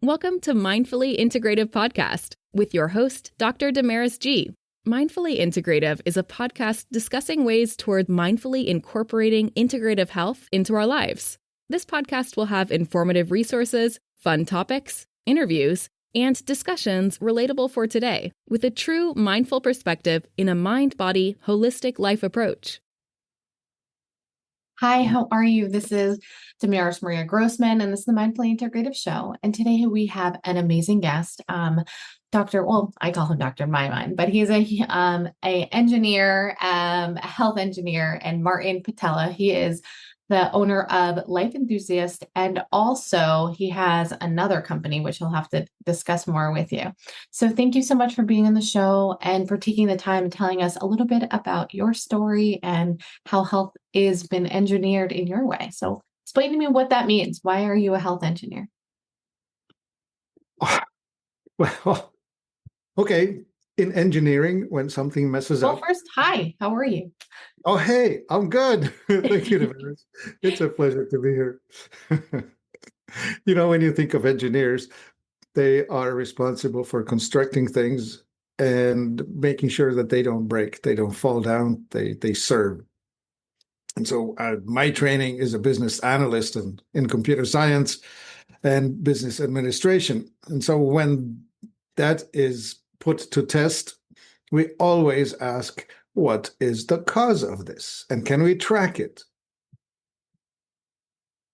Welcome to Mindfully Integrative Podcast with your host, Dr. Damaris G. Mindfully Integrative is a podcast discussing ways toward mindfully incorporating integrative health into our lives. This podcast will have informative resources, fun topics, interviews, and discussions relatable for today with a true mindful perspective in a mind-body, holistic life approach. Hi, how are you? This is Damaris Maria Grossman, and this is the Mindfully Integrative Show. And today we have an amazing guest, Dr. Well, I call him Dr. in my mind, but he's a engineer, a health engineer, and Martin Pytella. He is the owner of Life Enthusiast, and also he has another company, which he'll have to discuss more with you. So thank you so much for being on the show and for taking the time and telling us a little bit about your story and how health has been engineered in your way. So explain to me what that means. Why are you a health engineer? Well, okay. In engineering, when something messes up. Well, first, hi, how are you? Oh, hey, I'm good. Thank you, Damaris. It's a pleasure to be here. When you think of engineers, they are responsible for constructing things and making sure that they don't break, they don't fall down, they serve. And so my training is a business analyst in computer science and business administration. And so when that is put to test, we always ask, what is the cause of this? And can we track it?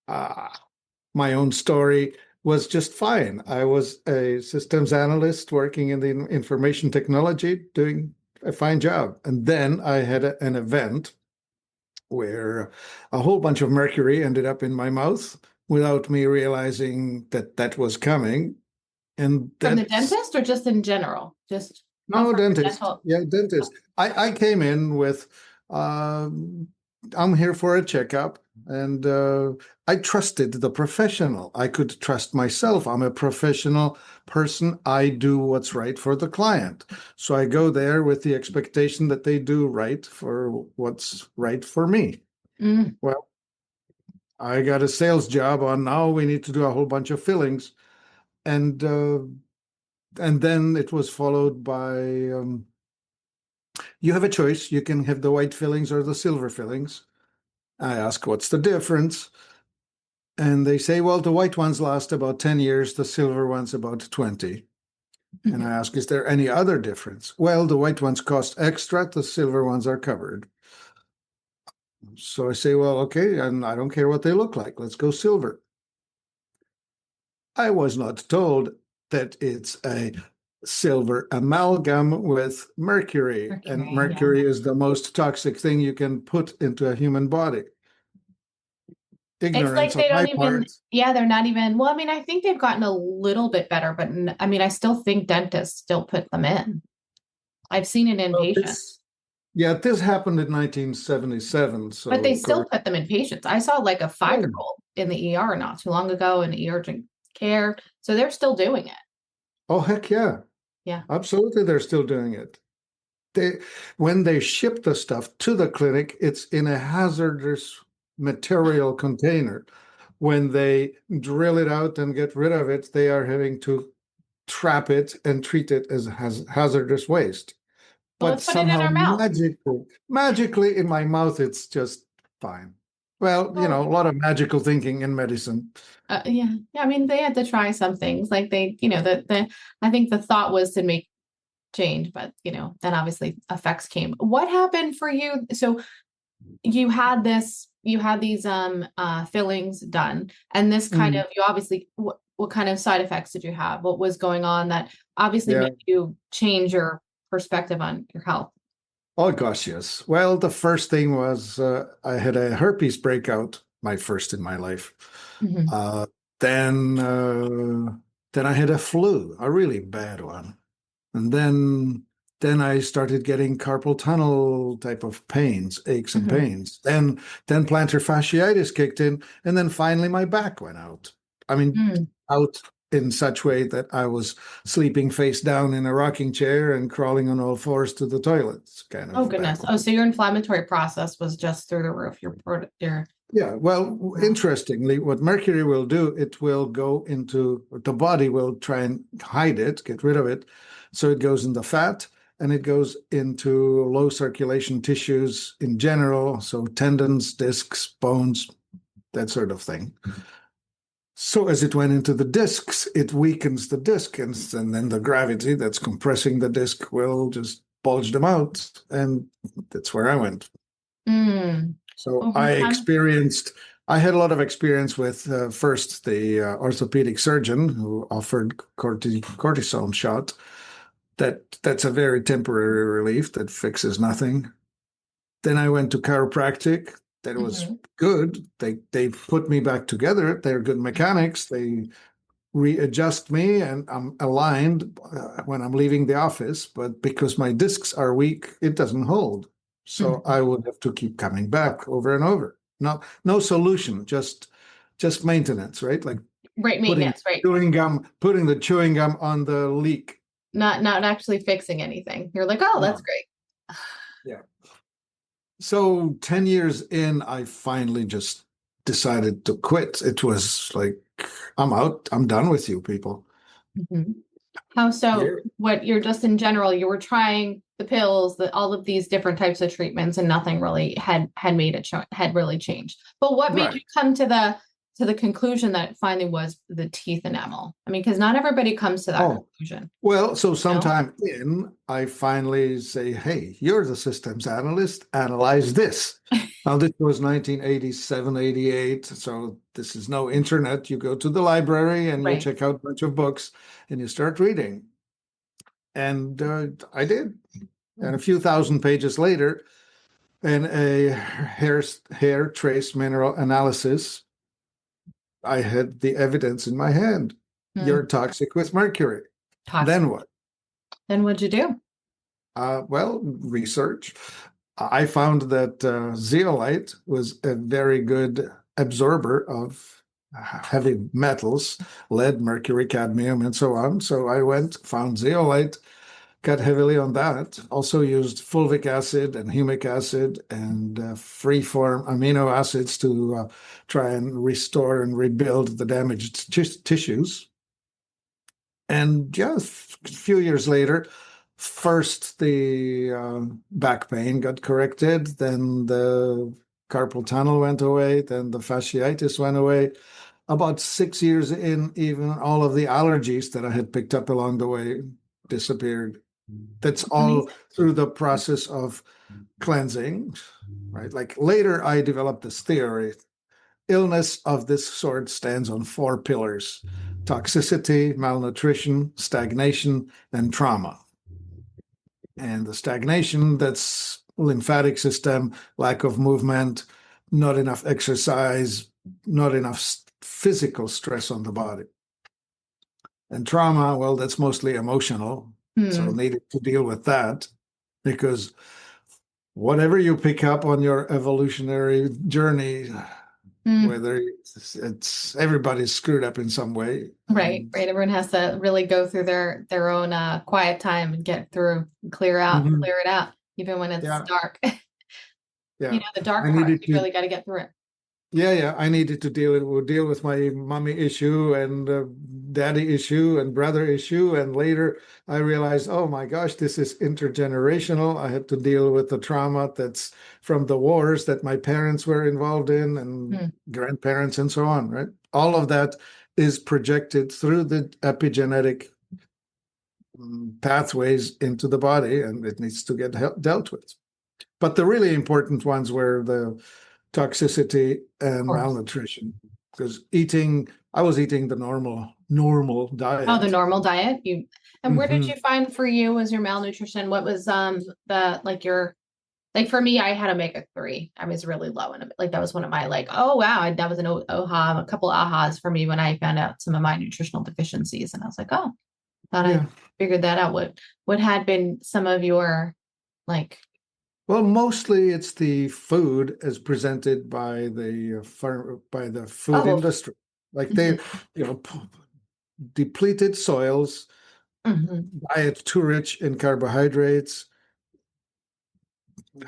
My own story was just fine. I was a systems analyst working in the information technology, doing a fine job. And then I had an event where a whole bunch of mercury ended up in my mouth without me realizing that was coming. And from the dentist or just in general? No, dentist. Yeah, dentist. I came in with, I'm here for a checkup, and I trusted the professional. I could trust myself. I'm a professional person. I do what's right for the client. So I go there with the expectation that they do right for what's right for me. Mm. Well, I got a sales job on now we need to do a whole bunch of fillings. And then it was followed by, you have a choice. You can have the white fillings or the silver fillings. I ask, what's the difference? And they say, well, the white ones last about 10 years, the silver ones about 20. Mm-hmm. And I ask, is there any other difference? Well, the white ones cost extra, the silver ones are covered. So I say, well, okay, and I don't care what they look like. Let's go silver. I was not told that it's a silver amalgam with mercury and mercury is the most toxic thing you can put into a human body. Ignorance it's like they don't even, part. Yeah, they're not even, well, I mean, I think they've gotten a little bit better, but I mean, I still think dentists still put them in. I've seen it in patients. This happened in 1977. So, but they still put them in patients. I saw like a 5-year-old in the ER not too long ago in urgent care. So they're still doing it. Oh, heck yeah. Yeah. Absolutely, they're still doing it. When they ship the stuff to the clinic, it's in a hazardous material container. When they drill it out and get rid of it, they are having to trap it and treat it as hazardous waste. Well, but somehow magically in my mouth, it's just fine. Well, a lot of magical thinking in medicine. Yeah. I mean, they had to try some things like I think the thought was to make change, but then obviously effects came. What happened for you? So you had these fillings done, and this kind of, you obviously, what kind of side effects did you have? What was going on that obviously made you change your perspective on your health? Oh, gosh, yes. Well, the first thing was I had a herpes breakout, my first in my life. Mm-hmm. Then I had a flu, a really bad one. And then I started getting carpal tunnel type of pains, aches and pains. Then plantar fasciitis kicked in. And then finally my back went out. I mean, out in such way that I was sleeping face down in a rocking chair and crawling on all fours to the toilets, kind of. Oh, goodness. Oh, so your inflammatory process was just through the roof. Your Yeah, well, interestingly, what mercury will do, it will go into the body, will try and hide it, get rid of it. So it goes into fat and it goes into low circulation tissues in general. So tendons, discs, bones, that sort of thing. So as it went into the discs, it weakens the disc, and then the gravity that's compressing the disc will just bulge them out. And that's where I went. So I had a lot of experience with first the orthopedic surgeon who offered cortisone shot. That's a very temporary relief that fixes nothing. Then I went to chiropractic. That was good. They put me back together. They're good mechanics. They readjust me and I'm aligned when I'm leaving the office. But because my discs are weak, it doesn't hold. So I would have to keep coming back over and over. No solution, just maintenance, right? Like maintenance, right? Putting the chewing gum on the leak. Not actually fixing anything. You're like, oh, that's great. Yeah. So 10 years in, I finally just decided to quit. It was like, I'm out. I'm done with you people. How so? What you're just in general, you were trying the pills, all of these different types of treatments, and nothing really had really changed. But what made you come to the conclusion that it finally was the teeth enamel? I mean, because not everybody comes to that conclusion. Well, so sometime I finally say, hey, you're the systems analyst, analyze this. Now, this was 1987, 88. So this is no internet. You go to the library and you check out a bunch of books and you start reading. And I did. And a few thousand pages later, in a hair trace mineral analysis, I had the evidence in my hand. You're toxic with mercury. Then what? Then what'd you do? Well, research. I found that zeolite was a very good absorber of heavy metals, lead, mercury, cadmium, and so on. So I found zeolite, got heavily on that. Also used fulvic acid and humic acid and free-form amino acids to try and restore and rebuild the damaged tissues. And just a few years later, first the back pain got corrected, then the carpal tunnel went away, then the fasciitis went away. About 6 years in, even all of the allergies that I had picked up along the way disappeared. That's all through the process of cleansing, right? Like later, I developed this theory. Illness of this sort stands on 4 pillars: toxicity, malnutrition, stagnation, and trauma. And the stagnation, that's lymphatic system, lack of movement, not enough exercise, not enough physical stress on the body. And trauma, well, that's mostly emotional. So needed to deal with that, because whatever you pick up on your evolutionary journey, whether it's everybody's screwed up in some way. Right. Everyone has to really go through their own quiet time and get through, clear it out, even when it's dark. The dark part, you really got to get through it. Yeah. I needed to deal with my mommy issue and daddy issue and brother issue. And later I realized, oh my gosh, this is intergenerational. I had to deal with the trauma that's from the wars that my parents were involved in and grandparents and so on, right? All of that is projected through the epigenetic pathways into the body, and it needs to get dealt with. But the really important ones were the toxicity and malnutrition, because I was eating the normal diet. Oh, the normal diet. Where did you find for you was your malnutrition? What was for me, I had omega-3. I was really low in it. Like that was one of my oh wow, that was a couple ahas for me when I found out some of my nutritional deficiencies, and I was like, oh, thought I figured that out. What had been some of your Well, mostly it's the food as presented by the food industry. Like they, depleted soils, diet too rich in carbohydrates,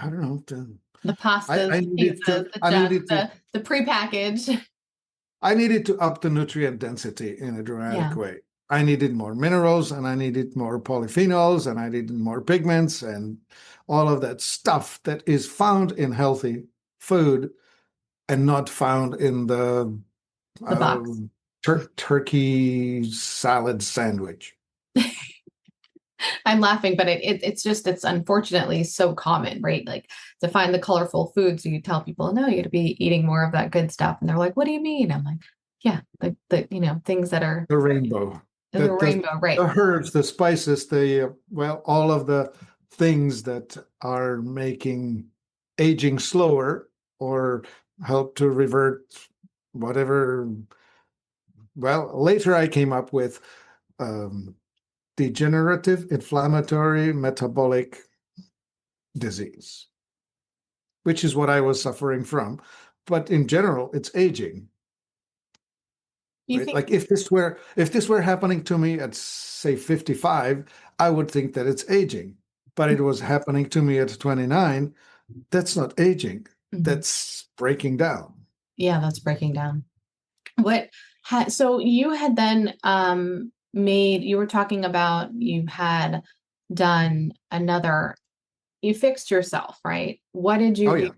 I don't know. The pastas, I the needed pizzas, to, I needed to, the prepackaged. I needed to up the nutrient density in a dramatic Yeah. way. I needed more minerals and I needed more polyphenols and I needed more pigments and all of that stuff that is found in healthy food and not found in the The box. turkey salad sandwich. I'm laughing, but it's unfortunately so common, right? Like to find the colorful foods, you tell people, no, you got to be eating more of that good stuff. And they're like, what do you mean? I'm like, yeah, the things that are The rainbow. the rainbow, right? The herbs, the spices, all of the things that are making aging slower or help to revert whatever. Well, later I came up with degenerative, inflammatory, metabolic disease, which is what I was suffering from. But in general, it's aging. You Right? think Like if this were happening to me at say 55, I would think that it's aging. But it was happening to me at 29. That's not aging. That's breaking down. Yeah, that's breaking down. So you had then you were talking about you had done you fixed yourself, right? What did you do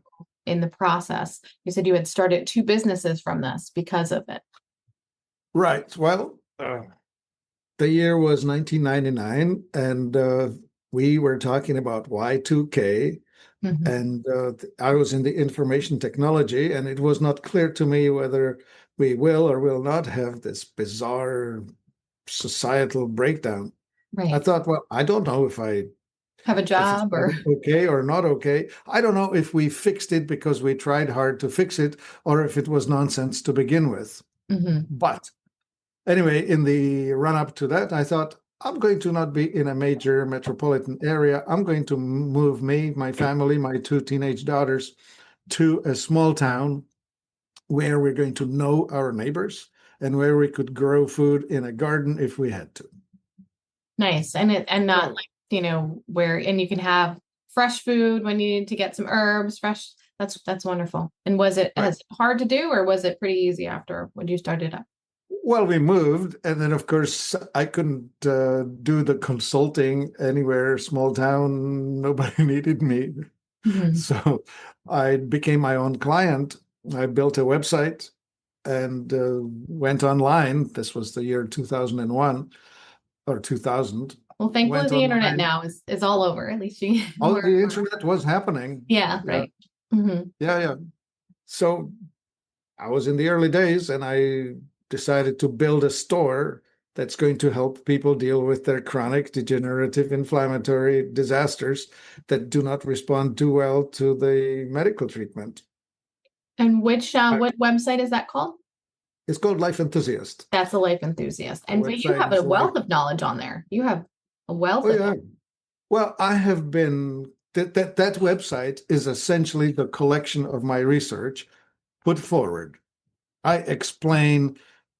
in the process? You said you had started 2 businesses from this because of it. Right. Well, the year was 1999, and we were talking about Y2K, and I was in the information technology, and it was not clear to me whether we will or will not have this bizarre societal breakdown. Right. I thought, well, I don't know if I have a job or okay or not okay. I don't know if we fixed it because we tried hard to fix it or if it was nonsense to begin with. But anyway, in the run up to that, I thought, I'm going to not be in a major metropolitan area. I'm going to move me, my family, my 2 teenage daughters to a small town where we're going to know our neighbors and where we could grow food in a garden if we had to. Nice. And not like, and you can have fresh food when you need to get some herbs, fresh. That's wonderful. And was it hard to do, or was it pretty easy after when you started up? Well, we moved, and then of course I couldn't do the consulting anywhere. Small town, nobody needed me. So I became my own client. I built a website and went online. This was the year 2001 or 2000. Well, thankfully the internet now is all over. At least the internet was happening. Yeah, right. Yeah. So I was in the early days, and I decided to build a store that's going to help people deal with their chronic degenerative inflammatory disasters that do not respond too well to the medical treatment. And what website is that called? It's called Life Enthusiast. That's a Life Enthusiast. And but you have a wealth of knowledge on there. You have a wealth of knowledge. Well, I have been that website is essentially the collection of my research put forward. I explain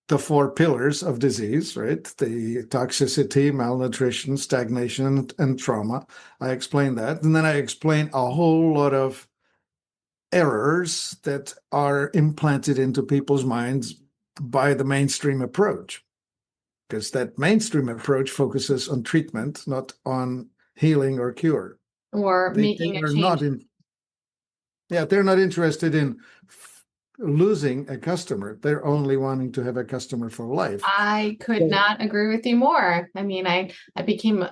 the 4 pillars of disease, right? The toxicity, malnutrition, stagnation, and trauma. I explain that. And then I explain a whole lot of errors that are implanted into people's minds by the mainstream approach. Because that mainstream approach focuses on treatment, not on healing or cure. Or making a change. They're not interested in losing a customer. They're only wanting to have a customer for life. I could not agree with you more. I mean, I became,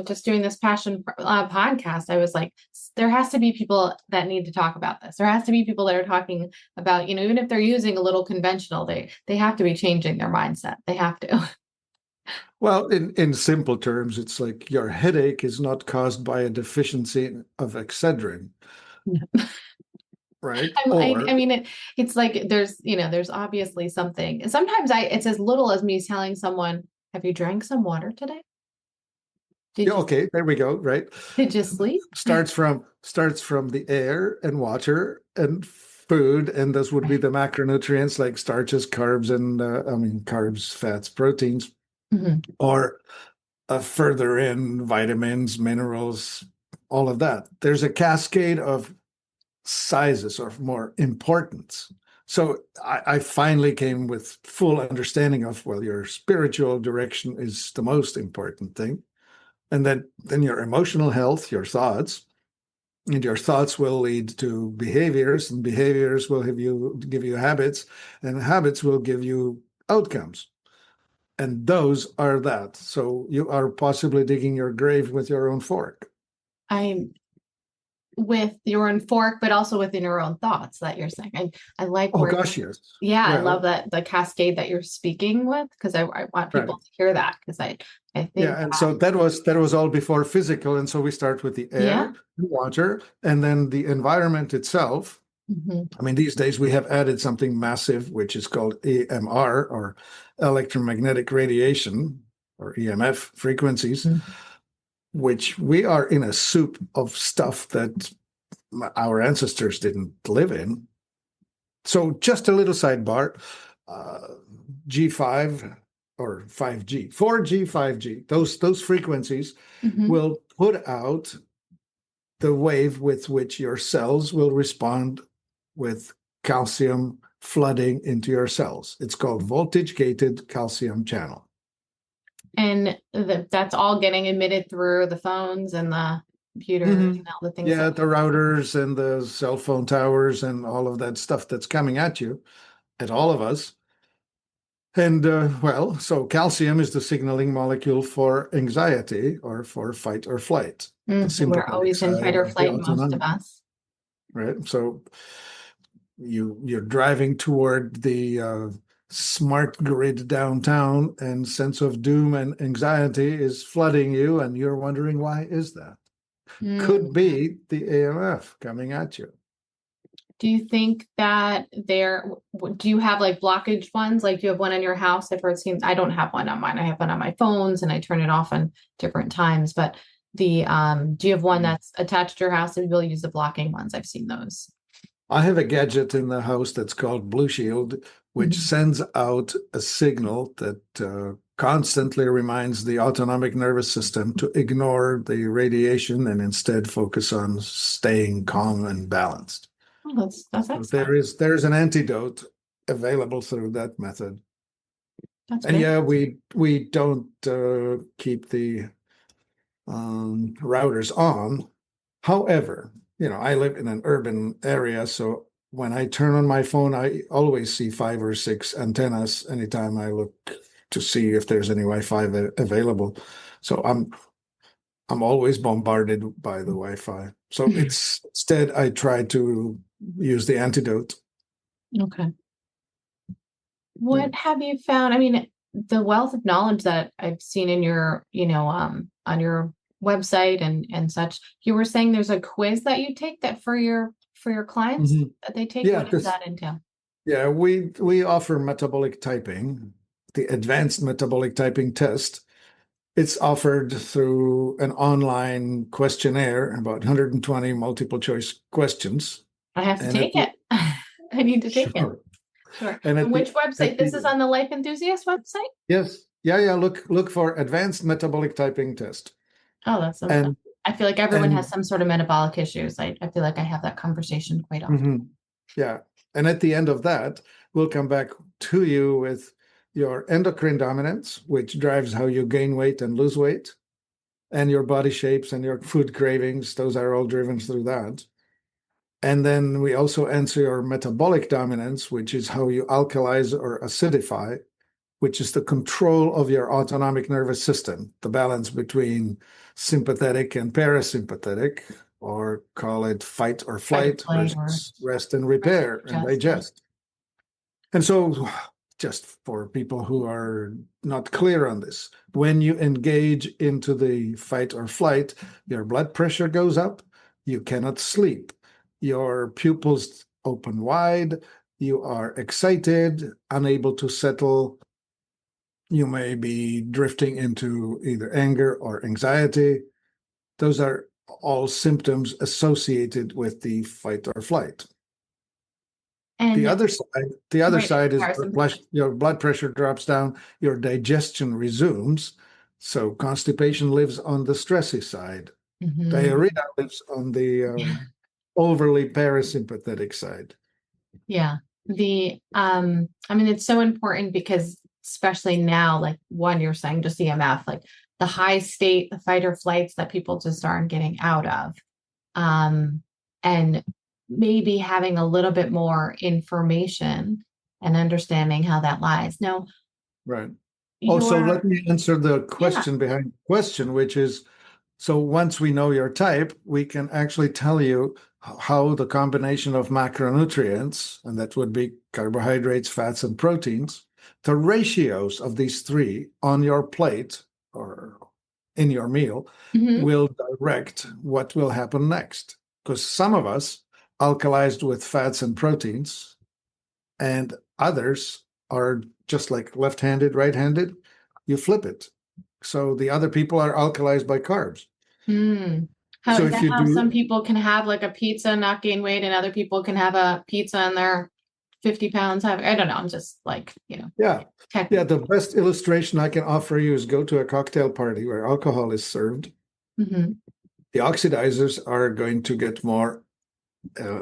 just doing this passion podcast. I was like, there has to be people that need to talk about this. There has to be people that are talking about, even if they're using a little conventional, they have to be changing their mindset. They have to. Well, in simple terms, it's like your headache is not caused by a deficiency of Excedrin. Right. I mean, it's like there's obviously something. Sometimes it's as little as me telling someone, have you drank some water today? Okay, there we go. Right. Did you sleep? Starts from the air and water and food, and those would be the macronutrients like starches, carbs, and carbs, fats, proteins, or further in vitamins, minerals, all of that. There's a cascade of sizes or more importance. So I finally came with full understanding of, well, your spiritual direction is the most important thing. And then your emotional health, your thoughts, and your thoughts will lead to behaviors, and behaviors will give you habits, and habits will give you outcomes. And those are that. So you are possibly digging your grave with your own fork. I'm with your own fork, but also within your own thoughts that you're saying. I like Oh gosh, yes. Yeah, well, I love that the cascade that you're speaking with, because I want people to hear that, because I think and so that was all before physical, and so we start with the air, the water, and then the environment itself. I mean, these days we have added something massive, which is called EMR, or electromagnetic radiation, or EMF frequencies, which we are in a soup of stuff that our ancestors didn't live in. So just a little sidebar, G5 or 5G, 4G, 5G, those frequencies will put out the wave with which your cells will respond with calcium flooding into your cells. It's called voltage-gated calcium channel. And that's all getting emitted through the phones and the computers and all the things. Yeah, the routers and the cell phone towers and all of that stuff that's coming at you, at all of us. And so calcium is the signaling molecule for anxiety or for fight or flight. We're always in fight or flight, most of us. Right. So you're driving toward the smart grid downtown, and sense of doom and anxiety is flooding you, and you're wondering, why is that? Could be the AMF coming at you. Do you think that do you have like blockage ones? Like you have one in your house? I've heard I don't have one on mine. I have one on my phones and I turn it off on different times. But do you have one that's attached to your house? And we'll use the blocking ones. I've seen those. I have a gadget in the house that's called Blue Shield, which sends out a signal that constantly reminds the autonomic nervous system to ignore the radiation and instead focus on staying calm and balanced. Oh, that's excellent. There's an antidote available through that method. That's and good. we don't keep the routers on. However, I live in an urban area, so when I turn on my phone, I always see 5 or 6 antennas anytime I look to see if there's any Wi-Fi available. So I'm always bombarded by the Wi-Fi. So instead I try to use the antidote. Okay. What have you found? I mean, the wealth of knowledge that I've seen in your, on your website and such, you were saying there's a quiz that you take that for your clients that they take. What does that entail? Yeah, we offer metabolic typing, the advanced metabolic typing test. It's offered through an online questionnaire, about 120 multiple choice questions. I have to take it. I need to take it. Sure. And which website? This is on the Life Enthusiast website? Yes. Yeah. Look for advanced metabolic typing test. Oh, that's so fun. I feel like everyone has some sort of metabolic issues. I feel like I have that conversation quite often. Yeah. And at the end of that, we'll come back to you with your endocrine dominance, which drives how you gain weight and lose weight, and your body shapes and your food cravings. Those are all driven through that. And then we also answer your metabolic dominance, which is how you alkalize or acidify, which is the control of your autonomic nervous system, the balance between sympathetic and parasympathetic, or call it fight or flight versus rest and repair and digest. And so, just for people who are not clear on this, when you engage into the fight or flight, your blood pressure goes up, you cannot sleep, your pupils open wide, you are excited, unable to settle, you may be drifting into either anger or anxiety. Those are all symptoms associated with the fight or flight. And the other side is your blood pressure drops down, your digestion resumes. So constipation lives on the stressy side. Diarrhea lives on the overly parasympathetic side. Yeah. I mean, it's so important because especially now, like one, you're saying just EMF, like the high state, the fight or flights that people just aren't getting out of. And maybe having a little bit more information and understanding how that lies. No, right. So let me answer the question behind the question, which is, so once we know your type, we can actually tell you how the combination of macronutrients, and that would be carbohydrates, fats, and proteins, the ratios of these three on your plate or in your meal will direct what will happen next. Because some of us alkalized with fats and proteins, and others are just like left-handed, right-handed. You flip it. So the other people are alkalized by carbs. How is that how some people can have like a pizza and not gain weight, and other people can have a pizza and they're 50 pounds heavy? I don't know. I'm just like, Yeah. Yeah. The best illustration I can offer you is go to a cocktail party where alcohol is served. The oxidizers are going to get more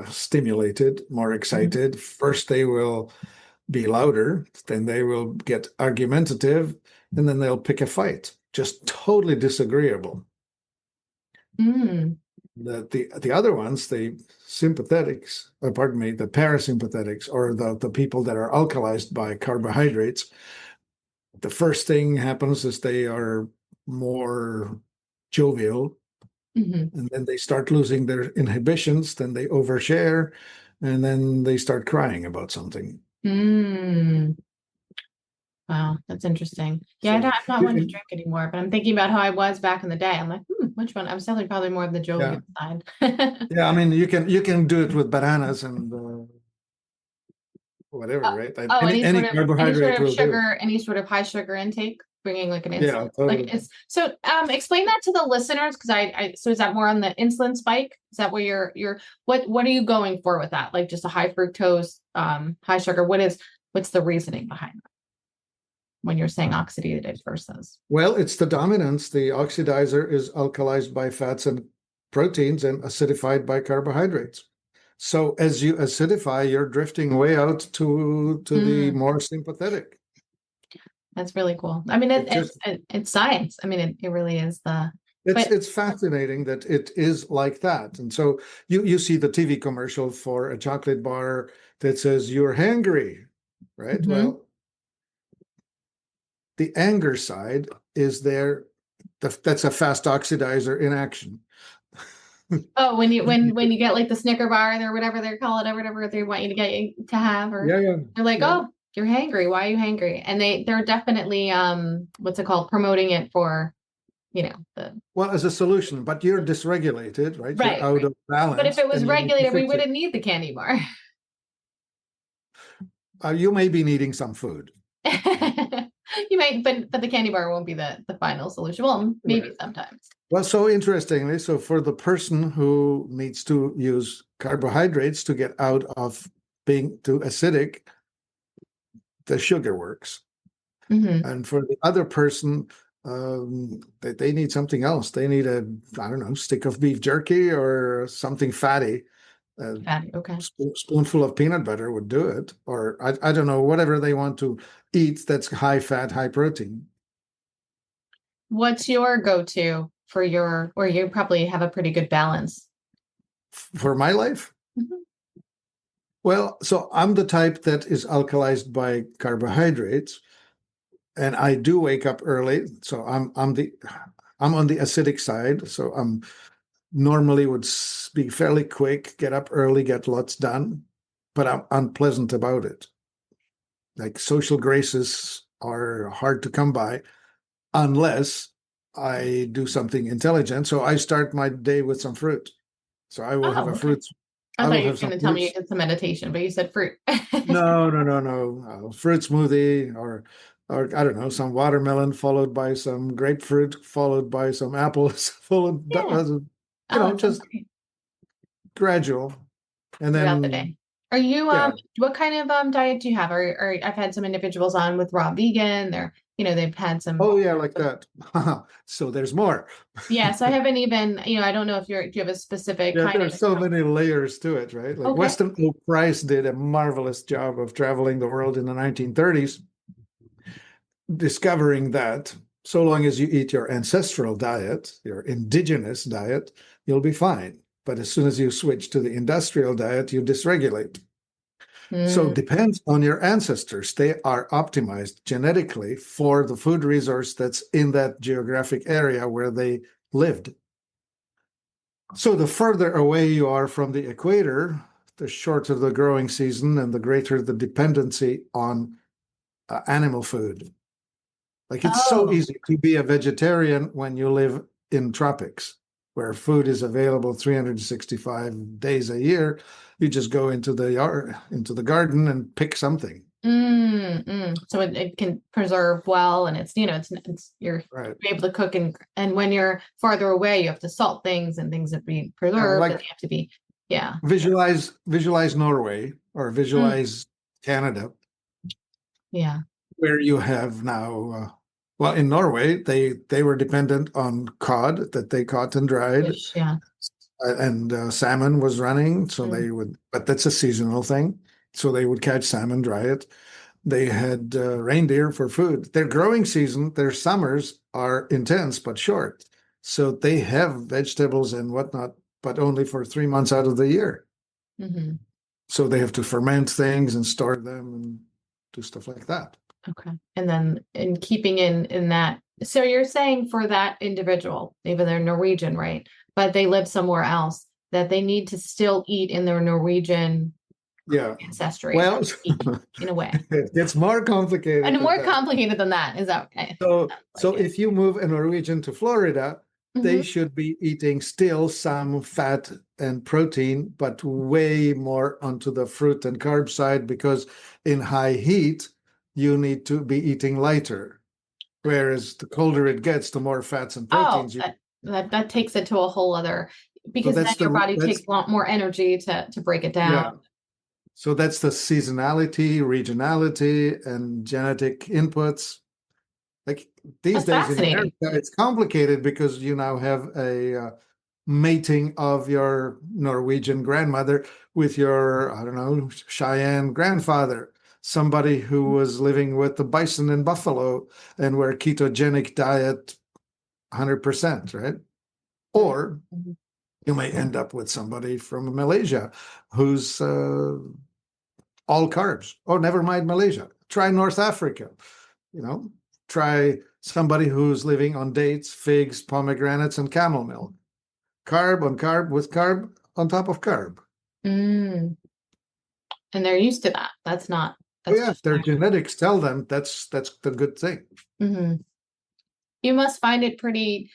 stimulated, more excited. First, they will be louder, then they will get argumentative, and then they'll pick a fight, just totally disagreeable. The other ones, the sympathetics, the parasympathetics, or the people that are alkalized by carbohydrates, the first thing happens is they are more jovial, and then they start losing their inhibitions, then they overshare, and then they start crying about something. Wow, that's interesting. Yeah, I'm not one to drink anymore, but I'm thinking about how I was back in the day. I'm like, which one? I'm definitely probably more of the jovial side. Yeah, I mean, you can do it with bananas and whatever, right? Any sort of sugar, any sort of high sugar intake, bringing like an insulin. Yeah, totally. Like so. Explain that to the listeners, because so is that more on the insulin spike? Is that where what are you going for with that? Like just a high fructose, high sugar? What's the reasoning behind that when you're saying oxidative versus? Well, it's the dominance. The oxidizer is alkalized by fats and proteins and acidified by carbohydrates. So as you acidify, you're drifting way out to the more sympathetic. That's really cool. I mean, it's science. I mean, it really is it's fascinating that it is like that. And so you see the TV commercial for a chocolate bar that says you're hangry, right? Well, the anger side is there. That's a fast oxidizer in action. Oh, when you get like the Snicker bar or whatever they call it, or whatever they want you to have, or they're like, oh, you're hangry. Why are you hangry? And they're definitely what's it called? Promoting it for, as a solution, but you're dysregulated, right? You're out of balance. But if it was regulated, we wouldn't need the candy bar. You may be needing some food. You might, but the candy bar won't be the final solution. Well, maybe sometimes. Well, so interestingly, so for the person who needs to use carbohydrates to get out of being too acidic, the sugar works. And for the other person, they need something else. They need stick of beef jerky or something fatty. Fatty, okay. Spoonful of peanut butter would do it, or I don't know, whatever they want to eat that's high fat, high protein. What's your go-to for or you probably have a pretty good balance for my life? Well, so I'm the type that is alkalized by carbohydrates, and I do wake up early. So I'm on the acidic side. So I'm normally would be fairly quick, get up early, get lots done, but I'm unpleasant about it. Like social graces are hard to come by unless I do something intelligent. So I start my day with some fruit. So I will have a fruit. I thought you were going to tell me you did some meditation, but you said fruit. No. Fruit smoothie or I don't know, some watermelon followed by some grapefruit, followed by some apples, just gradual. And then Are you Yeah. what kind of diet do you have? Or I've had some individuals on with raw vegan. They've had some. Oh yeah, like that. So there's more. Yeah, so I haven't even, I don't know if do you have a specific Yeah, kind there's so many layers to it, right? Like Okay. Weston O. Price did a marvelous job of traveling the world in the 1930s, discovering that so long as you eat your ancestral diet, your indigenous diet, you'll be fine. But as soon as you switch to the industrial diet, you dysregulate. So it depends on your ancestors. They are optimized genetically for the food resource that's in that geographic area where they lived. So the further away you are from the equator, the shorter the growing season and the greater the dependency on animal food. Like it's so Oh, easy to be a vegetarian when you live in tropics, where food is available 365 days a year. You just go into the yard, into the garden and pick something. So it can preserve well, and it's you're Right. able to cook, and when you're farther away, you have to salt things and things that be preserved, Like and they have to be, yeah. visualize Norway or visualize Canada, Yeah. where you have now, well, in Norway, they were dependent on cod that they caught and dried, Fish, yeah. and salmon was running, so Mm. they would, but that's a seasonal thing. So they would catch salmon, dry it. They had reindeer for food. Their growing season, their summers are intense but short. So they have vegetables and whatnot, but only for 3 months out of the year. Mm-hmm. So they have to ferment things and store them and do stuff like that. Okay. And then in keeping in that, so you're saying for that individual, even they're Norwegian, right? But they live somewhere else, that they need to still eat in their Norwegian Yeah. ancestry, Well, in a way. it gets more complicated. And more that. complicated than that. Is that okay? So if you move a Norwegian to Florida, they Mhm. should be eating still some fat and protein, but way more onto the fruit and carb side, because in high heat, you need to be eating lighter. Whereas the colder it gets, the more fats and Oh, proteins you. that takes it to a whole other, So because then that's your body that's takes a lot more energy to break it yeah. down. So that's the seasonality, regionality, and genetic inputs. Like these That's days in fascinating. America, it's complicated because you now have a mating of your Norwegian grandmother with your, I don't know, Cheyenne grandfather, somebody who was living with the bison and buffalo and were ketogenic diet 100%, right? Or Mhm. you may end up with somebody from Malaysia who's all carbs. Oh, never mind Malaysia. Try North Africa, try somebody who's living on dates, figs, pomegranates, and camel milk. Carb on carb with carb on top of carb. Mm. And they're used to that. That's not, Oh that's yeah, just if their there. genetics tell them that's the good thing. Mhm. You must find it pretty,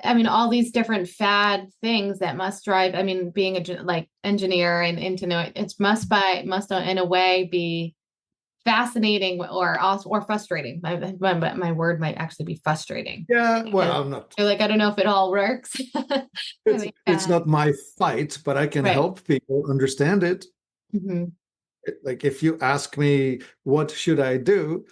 I mean, all these different fad things that must drive, I mean, being like engineer and to know it must in a way be fascinating or also or frustrating. My word might actually be frustrating. Yeah, Because well, not you're like, I don't know if it all works. I it's think, it's not my fight, but I can right. help people understand it. Mm-hmm. Like if you ask me what should I do,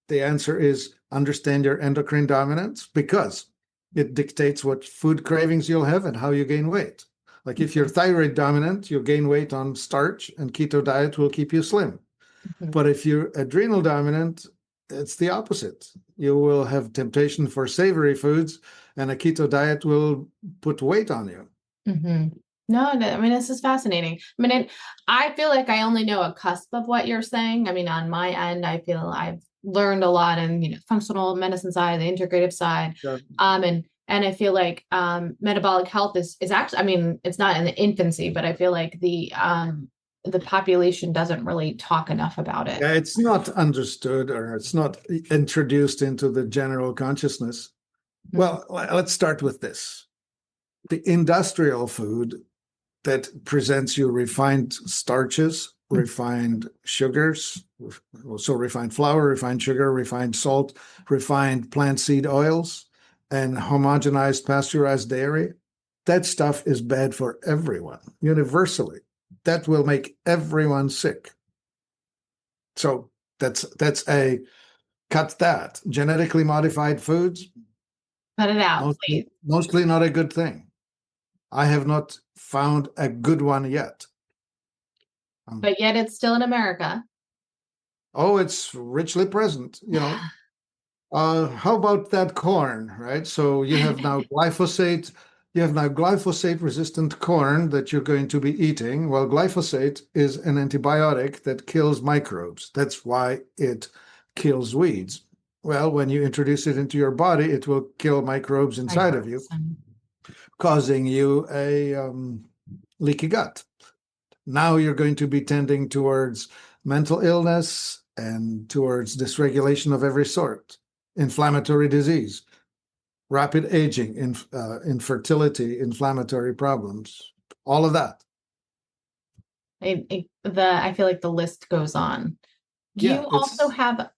the answer is understand your endocrine dominance, because it dictates what food cravings you'll have and how you gain weight. Like if you're thyroid dominant, you'll gain weight on starch, and keto diet will keep you slim. Mm-hmm. But if you're adrenal dominant, it's the opposite. You will have temptation for savory foods, and a keto diet will put weight on you. Mm-hmm. No, I mean, this is fascinating. I mean, I feel like I only know a cusp of what you're saying. I mean, on my end, I feel I've learned a lot in, functional medicine side, the integrative side. Yeah. And I feel like metabolic health is actually, I mean, it's not in the infancy, but I feel like the population doesn't really talk enough about it. Yeah, it's not understood, or it's not introduced into the general consciousness. Well, let's start with this. The industrial food that presents you refined starches, refined sugars, so refined flour, refined sugar, refined salt, refined plant seed oils, and homogenized pasteurized dairy, that stuff is bad for everyone, universally. that will make everyone sick. So that's a cut that. Genetically modified foods, cut it out, please. Mostly not a good thing. I have not found a good one yet. But yet it's still in America. Oh, it's richly present, How about that corn, right? So you have now glyphosate. You have now glyphosate-resistant corn that you're going to be eating. Well, glyphosate is an antibiotic that kills microbes. That's why it kills weeds. Well, when you introduce it into your body, it will kill microbes inside of you, causing you a leaky gut. Now you're going to be tending towards mental illness and towards dysregulation of every sort, inflammatory disease, rapid aging, infertility, inflammatory problems, all of that. I feel like the list goes on. Do you also have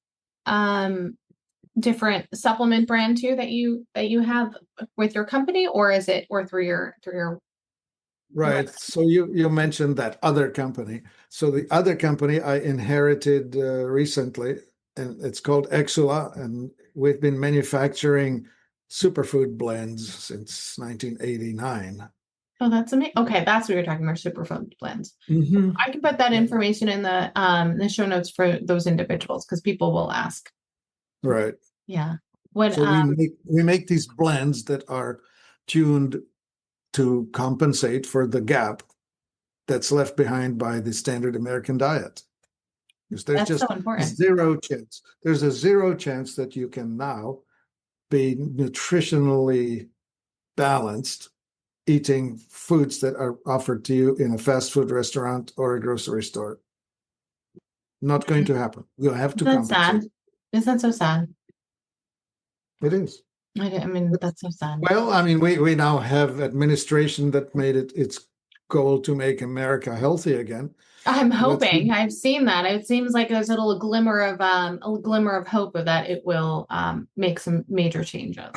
different supplement brand too that you have with your company, or through your Right. So you mentioned that other company. So the other company I inherited recently, and it's called Exula, and we've been manufacturing superfood blends since 1989. Oh, that's amazing. Okay, that's what you're talking about, superfood blends. Mm-hmm. I can put that information in the show notes for those individuals because people will ask. Right. Yeah. So we make these blends that are tuned to compensate for the gap that's left behind by the standard American diet. Because there's just so important. Zero chance. There's a zero chance that you can now be nutritionally balanced eating foods that are offered to you in a fast food restaurant or a grocery store. Not going to happen. You'll have to compensate. Sad. Isn't that so sad? It is. I mean, that's so sad. Well, I mean, we now have administration that made it its goal to make America healthy again. I'm hoping. I've seen that. It seems like there's a little glimmer of hope of that it will make some major changes.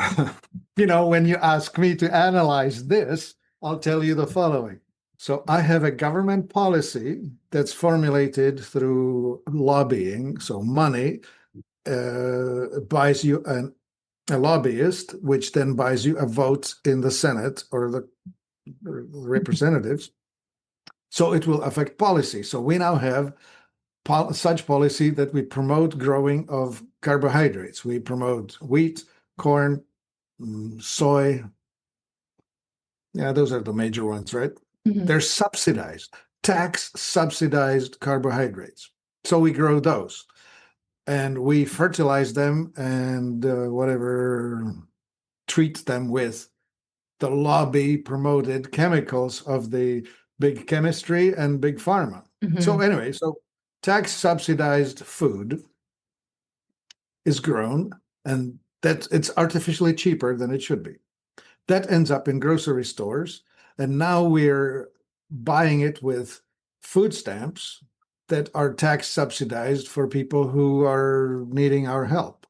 When you ask me to analyze this, I'll tell you the following. So I have a government policy that's formulated through lobbying. So money buys you a lobbyist, which then buys you a vote in the Senate or the representatives. So it will affect policy. So we now have such policy that we promote growing of carbohydrates. We promote wheat, corn, soy. Yeah, those are the major ones, right? Mm-hmm. They're subsidized, tax subsidized carbohydrates. So we grow those. And we fertilize them and treat them with the lobby promoted chemicals of the big chemistry and big pharma. Mm-hmm. So anyway, tax subsidized food is grown, and that it's artificially cheaper than it should be. That ends up in grocery stores, and now we're buying it with food stamps that are tax subsidized for people who are needing our help.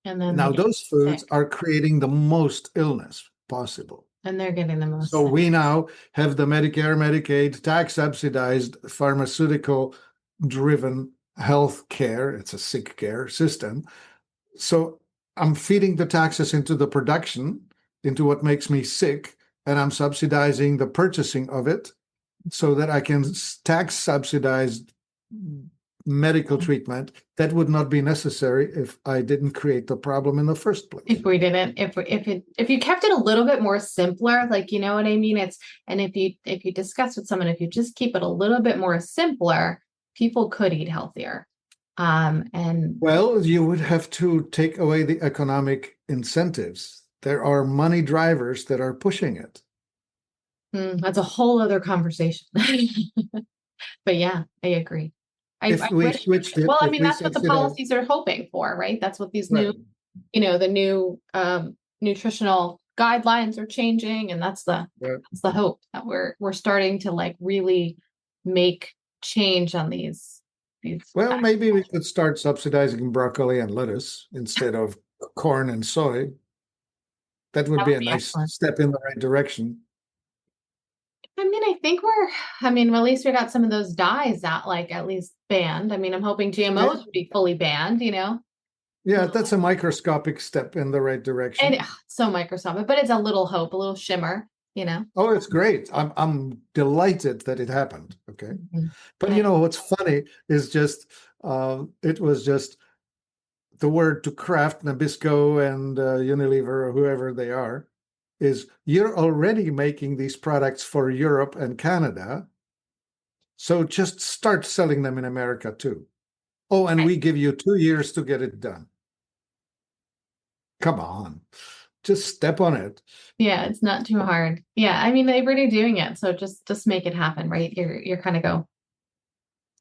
And then now those foods are creating the most illness possible. And they're getting the most. So we now have the Medicare, Medicaid, tax subsidized, pharmaceutical driven health care. It's a sick care system. So I'm feeding the taxes into the production, into what makes me sick, and I'm subsidizing the purchasing of it so that I can tax subsidize medical treatment that would not be necessary if I didn't create the problem in the first place. If you kept it a little bit more simpler, like, you know what I mean? If you discuss with someone, if you just keep it a little bit more simpler, people could eat healthier. Well, you would have to take away the economic incentives. There are money drivers that are pushing it. That's a whole other conversation. But yeah, I agree. That's what the policies are hoping for, right? That's what these new, the new nutritional guidelines are changing, and that's the hope that we're starting to like really make change on these. Well, maybe we could start subsidizing broccoli and lettuce instead of corn and soy. That would be a nice step in the right direction. I mean, at least we got some of those dyes that like at least banned. I mean, I'm hoping GMOs would be fully banned, Yeah, that's a microscopic step in the right direction. And so microscopic, but it's a little hope, a little shimmer. Oh, it's great. I'm delighted that it happened. Okay. Mm-hmm. But what's funny is just it was just the word to Kraft, Nabisco, and Unilever, or whoever they are, is you're already making these products for Europe and Canada. So just start selling them in America too. Oh, and we give you 2 years to get it done. Come on, just step on it. Yeah, it's not too hard. Yeah, I mean they're already doing it, so just make it happen, right? You're kind of go.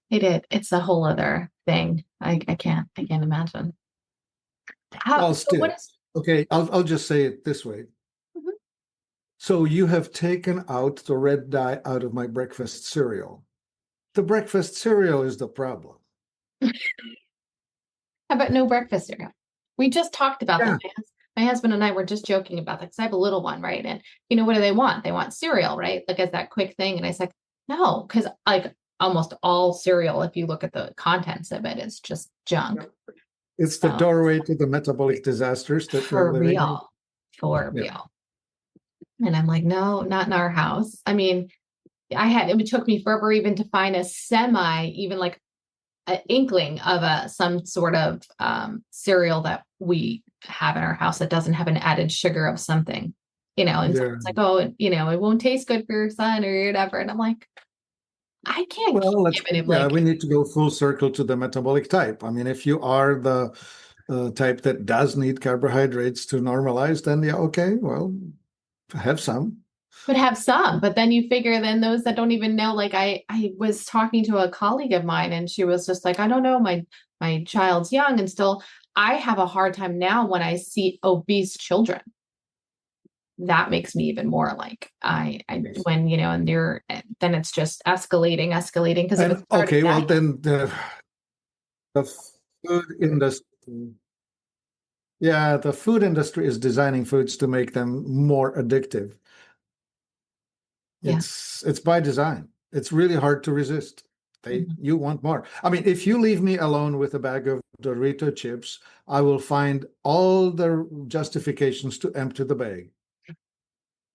They did. It's a whole other thing. I can't imagine. Well, still, okay. I'll just say it this way. Mhm. So you have taken out the red dye out of my breakfast cereal. The breakfast cereal is the problem. How about no breakfast cereal? We just talked about that. My husband and I were just joking about that because I have a little one, right? And what do they want? They want cereal, right? Like as that quick thing. And I said, no, because like almost all cereal, if you look at the contents of it, is just junk. It's the doorway to the metabolic disasters that for real. And I'm like, no, not in our house. I mean, it took me forever even to find even like an inkling of some sort of cereal that we have in our house that doesn't have an added sugar of something, and so it's like, oh, it won't taste good for your son or whatever. And I'm like, I can't. We need to go full circle to the metabolic type. I mean, if you are the type that does need carbohydrates to normalize, then yeah, okay, well, have some. But then you figure then those that don't even know, like I was talking to a colleague of mine and she was just like, I don't know, my child's young and still I have a hard time now when I see obese children. That makes me even more like when, and then it's just escalating because okay, well then the food industry. Yeah, the food industry is designing foods to make them more addictive. It's by design. It's really hard to resist. You want more. I mean, if you leave me alone with a bag of Dorito chips, I will find all the justifications to empty the bag.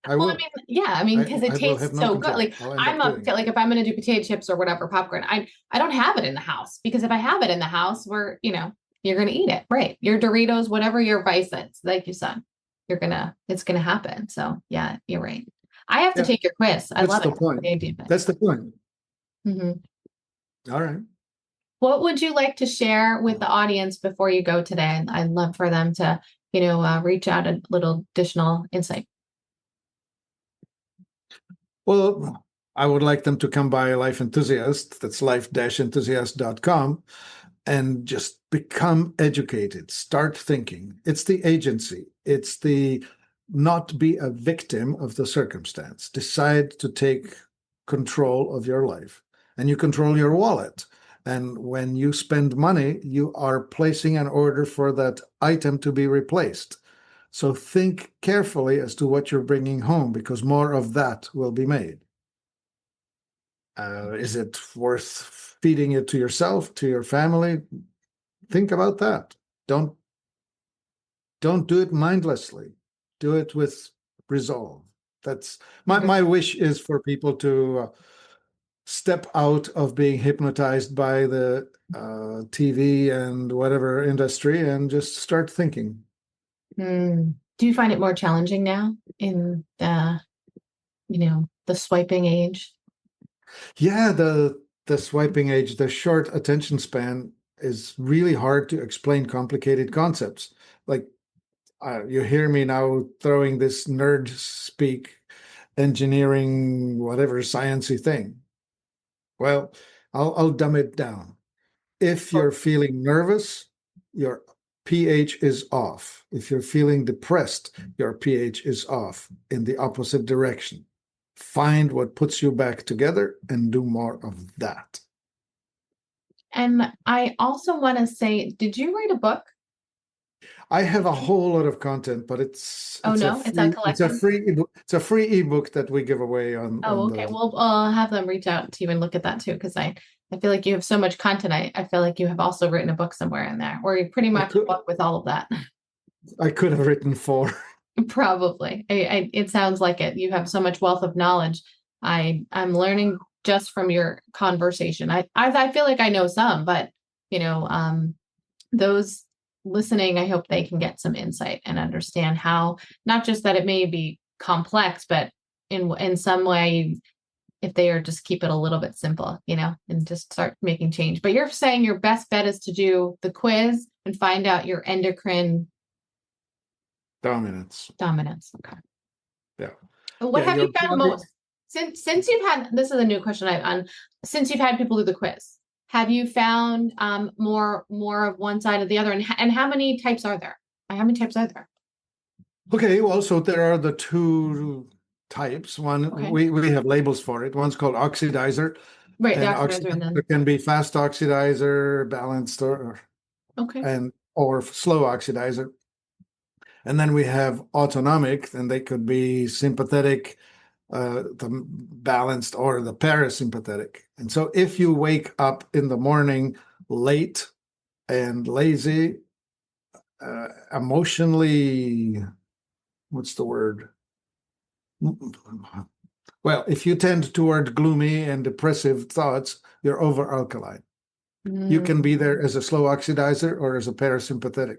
I will. Because it tastes so good. Like if I'm going to do potato chips or whatever, popcorn, I don't have it in the house because if I have it in the house, you're going to eat it, right? Your Doritos, whatever your vice is, like you said, it's going to happen. So yeah, you're right. I have to take your quiz. I love it. That's the point. Mm-hmm. All right. What would you like to share with the audience before you go today? I'd love for them to, reach out a little additional insight. Well, I would like them to come by Life Enthusiast. That's life-enthusiast.com and just become educated. Start thinking. It's the agency. It's the not be a victim of the circumstance. Decide to take control of your life, and you control your wallet. And when you spend money, you are placing an order for that item to be replaced. So think carefully as to what you're bringing home, because more of that will be made. Is it worth feeding it to yourself, to your family? Think about that. Don't do it mindlessly. Do it with resolve. That's my wish is for people to step out of being hypnotized by the TV and whatever industry and just start thinking. Do you find it more challenging now in the swiping age? Yeah, the swiping age, the short attention span is really hard to explain complicated concepts. Like you hear me now throwing this nerd speak, engineering, whatever sciencey thing. Well, I'll dumb it down. If you're feeling nervous, your pH is off. If you're feeling depressed, your pH is off in the opposite direction. Find what puts you back together and do more of that. And I also want to say, did you write a book? I have a whole lot of content, but it's Oh, it's a no, it's not free it's a collected. free ebook. It's a free ebook that we give away on Oh, okay. Well, I'll have them reach out to you and look at that too, because I feel like you have so much content. I feel like you have also written a book somewhere in there, or you pretty much a book with all of that. I could have written 4. Probably. It sounds like it. You have so much wealth of knowledge. I'm learning just from your conversation. I feel like I know some, but those listening, I hope they can get some insight and understand how, not just that it may be complex, but in some way, if they are just keep it a little bit simple, and just start making change. But you're saying your best bet is to do the quiz and find out your endocrine dominance. Okay. Yeah. What have you found most since you've had, this is a new question since you've had people do the quiz, have you found more of one side or the other, and how many types are there? Okay, well, so there are the 2 types. One, we have labels for it. One's called oxidizer. Right, and oxidizer can be fast oxidizer, balanced, or slow oxidizer. And then we have autonomic, and they could be sympathetic, the balanced, or the parasympathetic. And so if you wake up in the morning late and lazy, emotionally, what's the word? Well, if you tend toward gloomy and depressive thoughts, you're over alkaline. You can be there as a slow oxidizer or as a parasympathetic.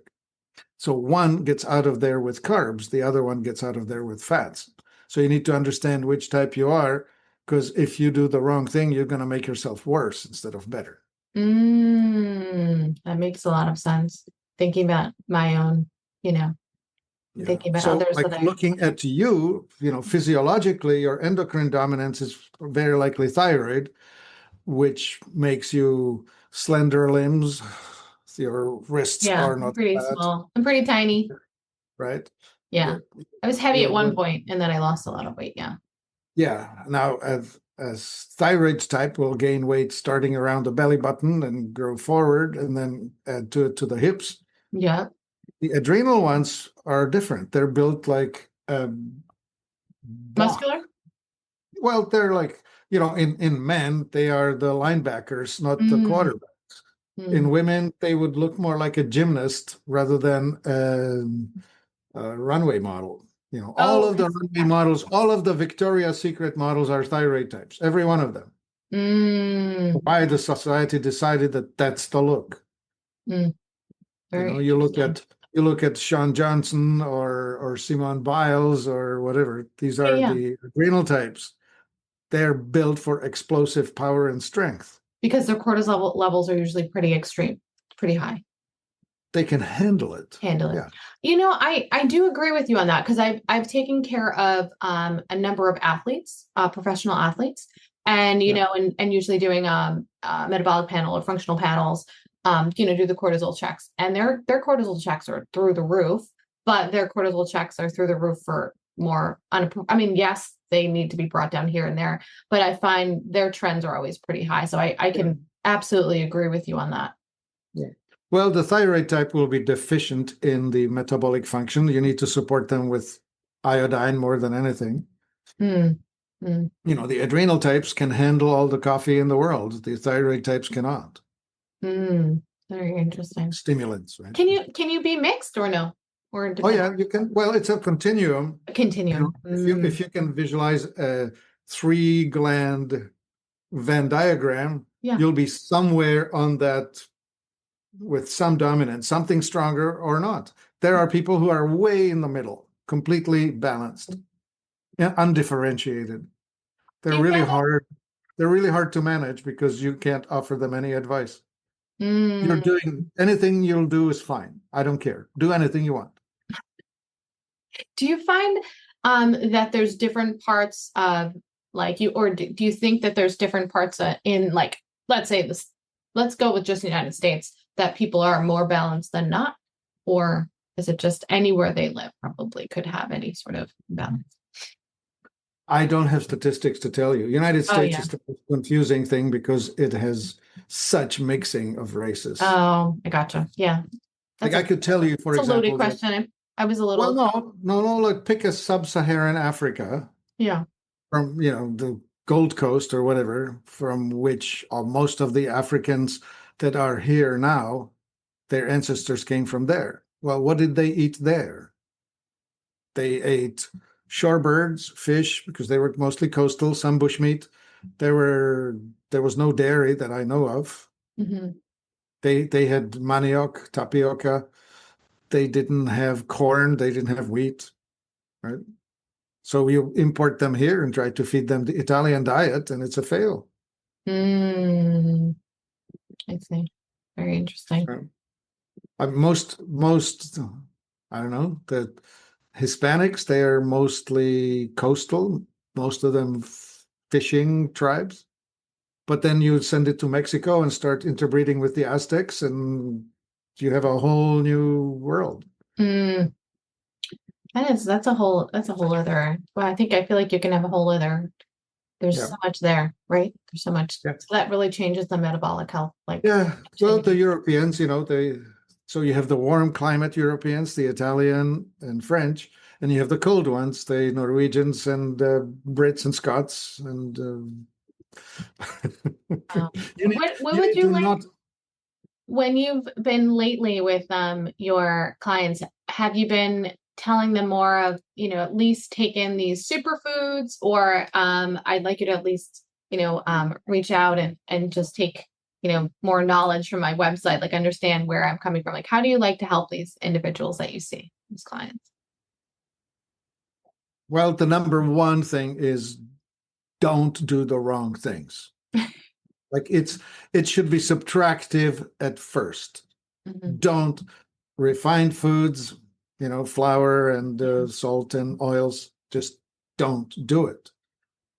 So one gets out of there with carbs, the other one gets out of there with fats. So you need to understand which type you are, because if you do the wrong thing, you're going to make yourself worse instead of better. That makes a lot of sense. Thinking about my own, thinking about others. Like looking at you, physiologically, your endocrine dominance is very likely thyroid, which makes you slender limbs. Your wrists are not pretty small. I'm pretty tiny. Right? Yeah. I was heavy at one point, and then I lost a lot of weight. Yeah. Yeah. Now, as thyroid type will gain weight starting around the belly button and grow forward and then add to it to the hips. Yeah. The adrenal ones are different. They're built like muscular? Well, they're like, in men, they are the linebackers, not the quarterbacks. In women, they would look more like a gymnast rather than a runway model. All of the runway models, all of the Victoria's Secret models are thyroid types, every one of them. Why the society decided that that's the look. You look at Sean Johnson or Simone Biles or whatever. These are the adrenal types. They're built for explosive power and strength. Because their cortisol levels are usually pretty extreme, pretty high. They can handle it. Yeah. I do agree with you on that, because I've taken care of a number of athletes, professional athletes, and and usually doing a metabolic panel or functional panels, do the cortisol checks, and their cortisol checks are through the roof, but their cortisol checks are through the roof for more. Yes, they need to be brought down here and there, but I find their trends are always pretty high. So I can absolutely agree with you on that. Yeah. Well, the thyroid type will be deficient in the metabolic function. You need to support them with iodine more than anything. The adrenal types can handle all the coffee in the world. The thyroid types cannot. Very interesting. Stimulants, right? Can you be mixed or no? Or you can. Well, it's a continuum. If you can visualize a 3-gland Venn diagram, you'll be somewhere on that with some dominance, something stronger or not. There are people who are way in the middle, completely balanced, undifferentiated. They're really hard. They're really hard to manage because you can't offer them any advice. You're doing anything you'll do is fine. I don't care. Do anything you want. Do you find that there's different parts of do you think that there's different parts in, like, let's say let's go with just the United States, that people are more balanced than not? Or is it just anywhere they live probably could have any sort of balance? I don't have statistics to tell you. United States is the most confusing thing because it has such mixing of races. Oh, I gotcha. Yeah. Like I could tell you, for It's a loaded example, that, question. I was a well, little. no, like pick a sub-Saharan Africa Yeah. from, the Gold Coast or whatever, from which most of the Africans that are here now, their ancestors came from there. Well, what did they eat there? They ate shorebirds, fish, because they were mostly coastal, some bushmeat. There was no dairy that I know of. Mm-hmm. They had manioc, tapioca. They didn't have corn. They didn't have wheat, right? So you import them here and try to feed them the Italian diet, and it's a fail. Mm, I see. Very interesting. Most, I don't know, the Hispanics, they are mostly coastal, most of them fishing tribes. But then you send it to Mexico and start interbreeding with the Aztecs, and you have a whole new world. Mm, that's a whole other, well, I feel like you can have a whole other, there's so much there, right? There's so much. Yeah. So that really changes the metabolic health. Well, the Europeans, so you have the warm climate Europeans, the Italian and French, and you have the cold ones, the Norwegians and Brits and Scots. And what would you like when you've been lately with your clients? Have you been telling them more of, at least take in these superfoods, or I'd like you to at least, reach out and just take, more knowledge from my website, like understand where I'm coming from? Like, how do you like to help these individuals that you see, these clients? Well, the number one thing is don't do the wrong things. Like it should be subtractive at first. Mm-hmm. Don't refined foods, flour and salt and oils. Just don't do it.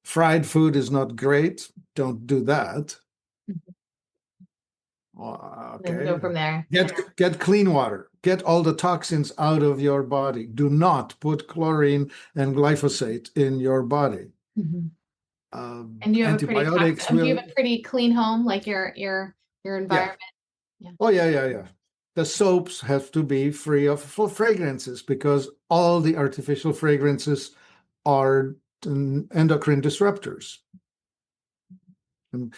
Fried food is not great. Don't do that. Okay. Then go from there. Get clean water. Get all the toxins out of your body. Do not put chlorine and glyphosate in your body. Mm-hmm. And you have antibiotics do you have a pretty clean home, like your environment? Yeah. Oh yeah. The soaps have to be free of fragrances, because all the artificial fragrances are endocrine disruptors. And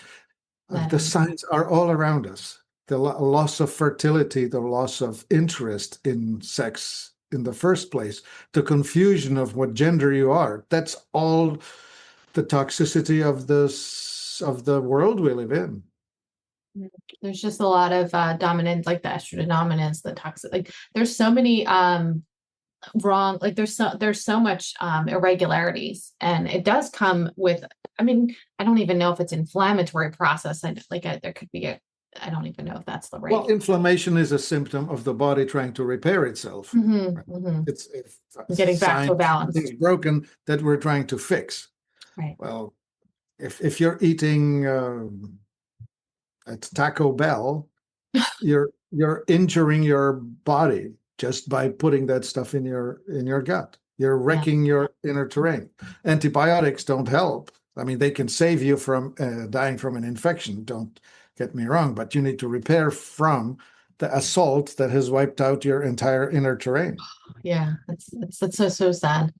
the signs are all around us. The loss of fertility, the loss of interest in sex in the first place, the confusion of what gender you are. That's all the toxicity of the world we live in. There's just a lot of dominance, like the estrogen dominance, the toxic, like there's so many wrong, like there's so much irregularities, and it does come with, I don't even know if it's inflammatory process. There could be I don't even know if that's the right. Well, inflammation is a symptom of the body trying to repair itself. Mm-hmm, right? Mm-hmm. It's getting back to a balance. Something's broken that we're trying to fix. Right. Well, if you're eating at Taco Bell, you're injuring your body just by putting that stuff in your gut. You're wrecking your inner terrain. Antibiotics don't help. They can save you from dying from an infection. Don't get me wrong, but you need to repair from the assault that has wiped out your entire inner terrain. Yeah, that's so sad.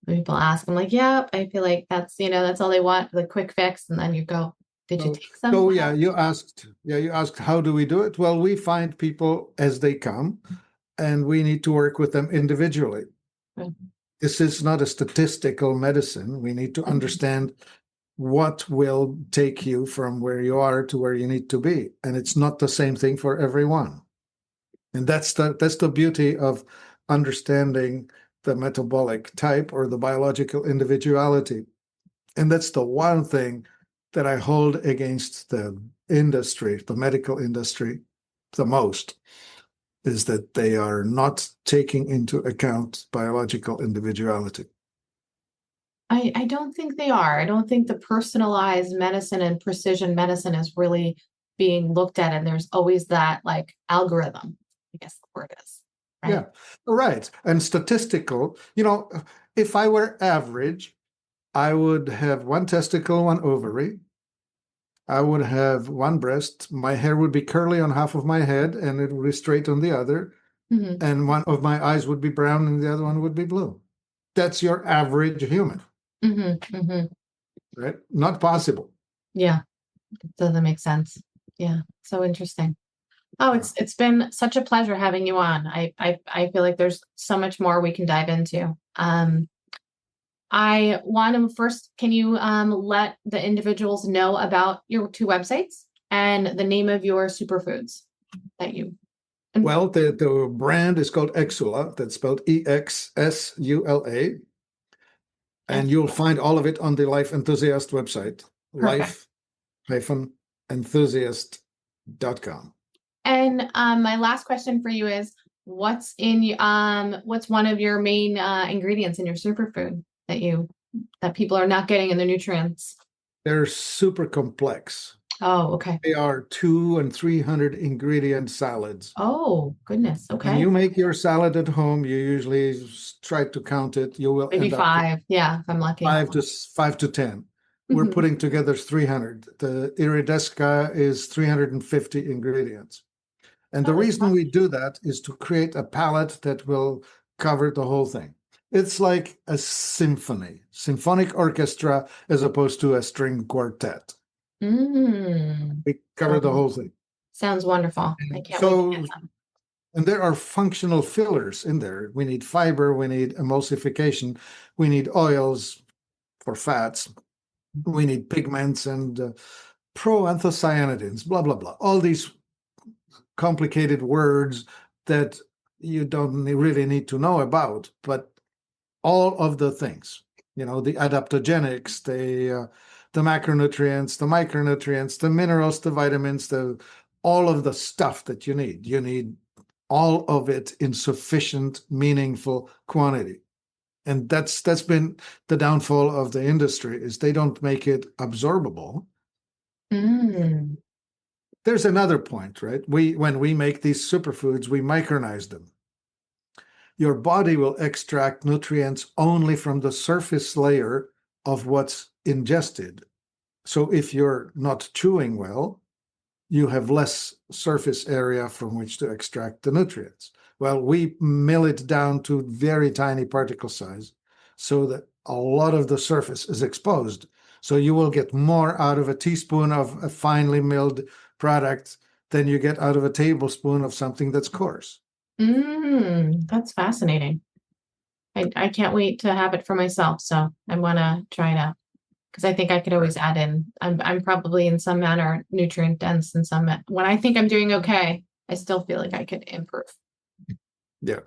When people ask, I'm like, yeah, I feel like that's all they want, the quick fix, and then you go, did you take some? So you asked how do we do it? Well, we find people as they come, and we need to work with them individually. Mm-hmm. This is not a statistical medicine. We need to understand what will take you from where you are to where you need to be, and it's not the same thing for everyone. And that's the beauty of understanding the metabolic type or the biological individuality. And that's the one thing that I hold against the industry, the medical industry, the most, is that they are not taking into account biological individuality. I don't think they are. I don't think the personalized medicine and precision medicine is really being looked at. And there's always that algorithm, I guess the word is. Right? Yeah, right. And statistical, if I were average, I would have one testicle, one ovary. I would have one breast. My hair would be curly on half of my head and it would be straight on the other. and one of my eyes would be brown and the other one would be blue. That's your average human, right? Not possible. Yeah, it doesn't make sense. Yeah, so interesting. Oh, it's been such a pleasure having you on. I feel like there's so much more we can dive into. I want to first, can you let the individuals know about your 2 websites and the name of your superfoods that you... Well, the brand is called Exula. That's spelled EXSULA. And you'll find all of it on the Life Enthusiast website, life-enthusiast.com. And my last question for you is, what's one of your main ingredients in your superfood that people are not getting in their nutrients? They're super complex. Oh, okay. They are 200 and 300 ingredient salads. Oh, goodness. Okay. When you make your salad at home, you usually try to count it. You will maybe end 5. Yeah, if I'm lucky. 5 to 10. We're putting together 300. The Iridesca is 350 ingredients. And the reason we do that is to create a palette that will cover the whole thing. It's like a symphonic orchestra, as opposed to a string quartet. We cover the whole thing. Sounds wonderful. I can't wait to get them. And there are functional fillers in there. We need fiber, we need emulsification, we need oils for fats, we need pigments and proanthocyanidins, blah, blah, blah. All these complicated words that you don't really need to know about, but all of the things, the adaptogenics, the macronutrients, the micronutrients, the minerals, the vitamins, all of the stuff that you need. You need all of it in sufficient, meaningful quantity. And that's been the downfall of the industry, is they don't make it absorbable. There's another point, right? When we make these superfoods, we micronize them. Your body will extract nutrients only from the surface layer of what's ingested. So if you're not chewing well, you have less surface area from which to extract the nutrients. Well, we mill it down to very tiny particle size so that a lot of the surface is exposed. So you will get more out of a teaspoon of a finely milled product than you get out of a tablespoon of something that's coarse. That's fascinating. I can't wait to have it for myself. So I want to try it out, because I think I could always add in. I'm probably in some manner nutrient dense, and when I think I'm doing okay, I still feel like I could improve. Yeah.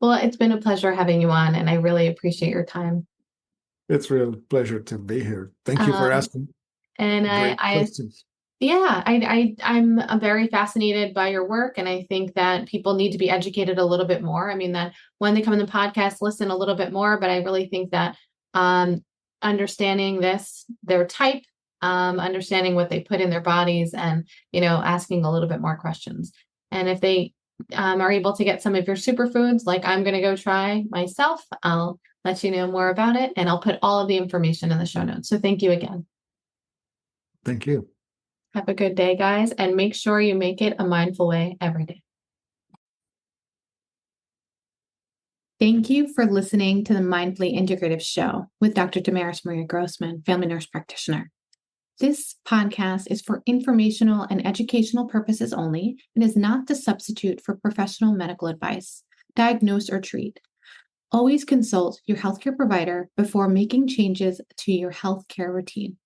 Well, it's been a pleasure having you on, and I really appreciate your time. It's a real pleasure to be here. Thank you for asking. And great questions. I'm very fascinated by your work, and I think that people need to be educated a little bit more. I mean, that when they come in the podcast, listen a little bit more, but I really think that understanding their type, understanding what they put in their bodies, and asking a little bit more questions. And if they are able to get some of your superfoods, like I'm going to go try myself, I'll let you know more about it, and I'll put all of the information in the show notes. So thank you again. Thank you. Have a good day, guys, and make sure you make it a mindful way every day. Thank you for listening to the Mindfully Integrative Show with Dr. Damaris Maria Grossman, family nurse practitioner. This podcast is for informational and educational purposes only and is not to substitute for professional medical advice, diagnose, or treat. Always consult your healthcare provider before making changes to your healthcare routine.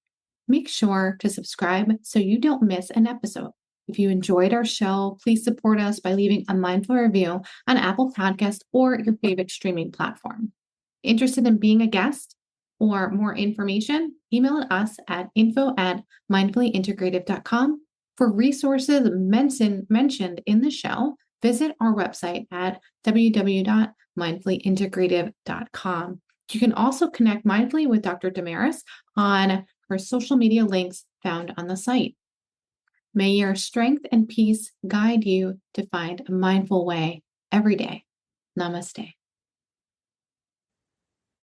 Make sure to subscribe so you don't miss an episode. If you enjoyed our show, please support us by leaving a mindful review on Apple Podcasts or your favorite streaming platform. Interested in being a guest or more information? Email us at info@mindfullyintegrative.com. For resources mentioned in the show, visit our website at www.mindfullyintegrative.com. You can also connect mindfully with Dr. Damaris on her social media links found on the site. May your strength and peace guide you to find a mindful way every day. Namaste.